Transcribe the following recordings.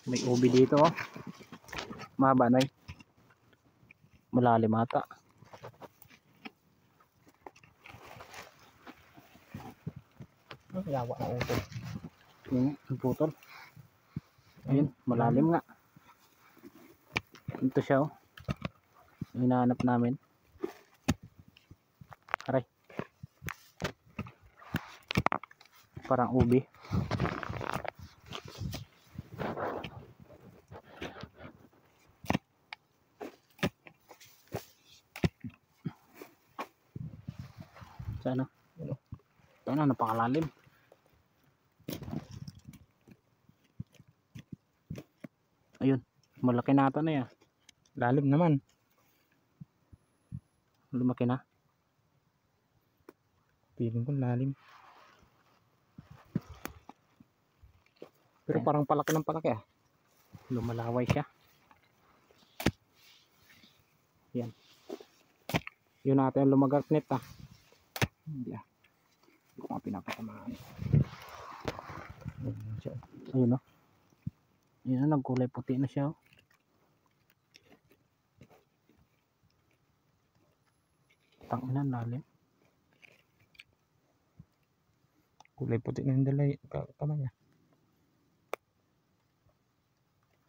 May ubi dito oh. Mahaba na eh. Malalim ata. Yawa na utol. Yung putol. Ayun, malalim nga. Ito siya oh. Hinahanap namin. Aray. Parang ubi. Sana. Sana napakalalim. Ayun, malaki na ata na yan. Lalim naman. Lumaki na. Feeling ko lalim. Pero parang palaki ng palaki ah. Lumalaway siya. Yan. Yun natin ang lumagarnet ah. Hindi ah. Hindi ko nga pinapatamaan. Ayun o. Ayun o, nagkulay puti na siya o. Tanginan, lalim. Kulay puti na yung dalay kamay niya.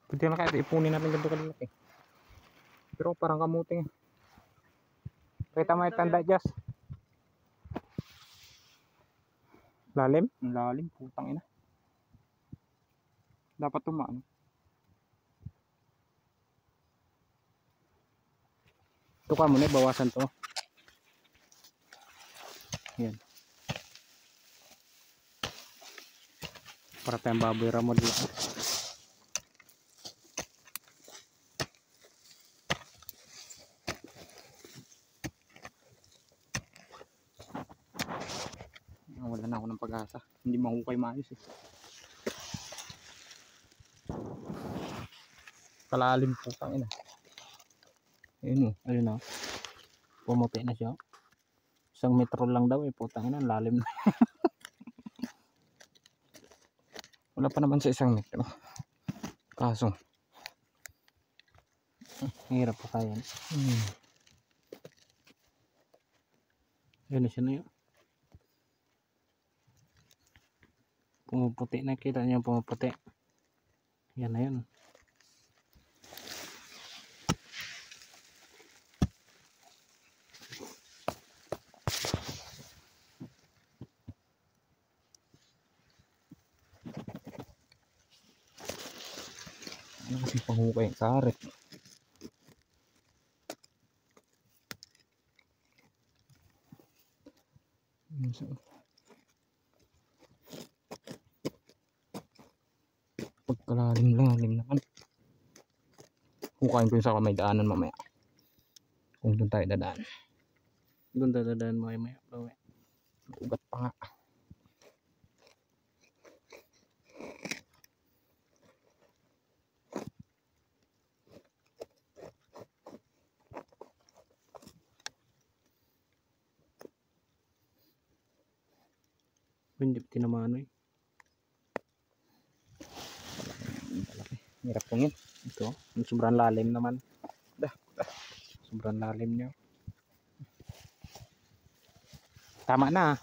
Pwede na kahit ipunin natin ganito kalaki. Pero parang kamuting. Kita mo yung tanda, Diyos. Lalim? Ang lalim, putang ina. Dapat tumaan. Ito ka muna, bawasan to. Yan. Para tayong baboy ramod lang. Wala na ako ng pag-asa. Hindi mahukay maayos eh. Kalalim putang ina. Ayun o. Ayun o. Pumuti na siya. 1 metro lang daw eh. Putang ina, lalim na. Wala pa naman sa 1 metro. Kaso. Hirap pa kaya. Ayun na siya na yun. Pumuputi na, kita niyo pumuputi. Yan na yun. Ano kasi panghukay ang karet. Pagkalalim naman. Hukayin ko yung sa may daanan mamaya. Kung doon tayo dadaan. Doon dadaan mo ay may upload. Ugat pa nga. Hindi tinamaan eh. Hirap pungin. Ito, sobrang lalim naman. Sobrang lalim niya. Tama na.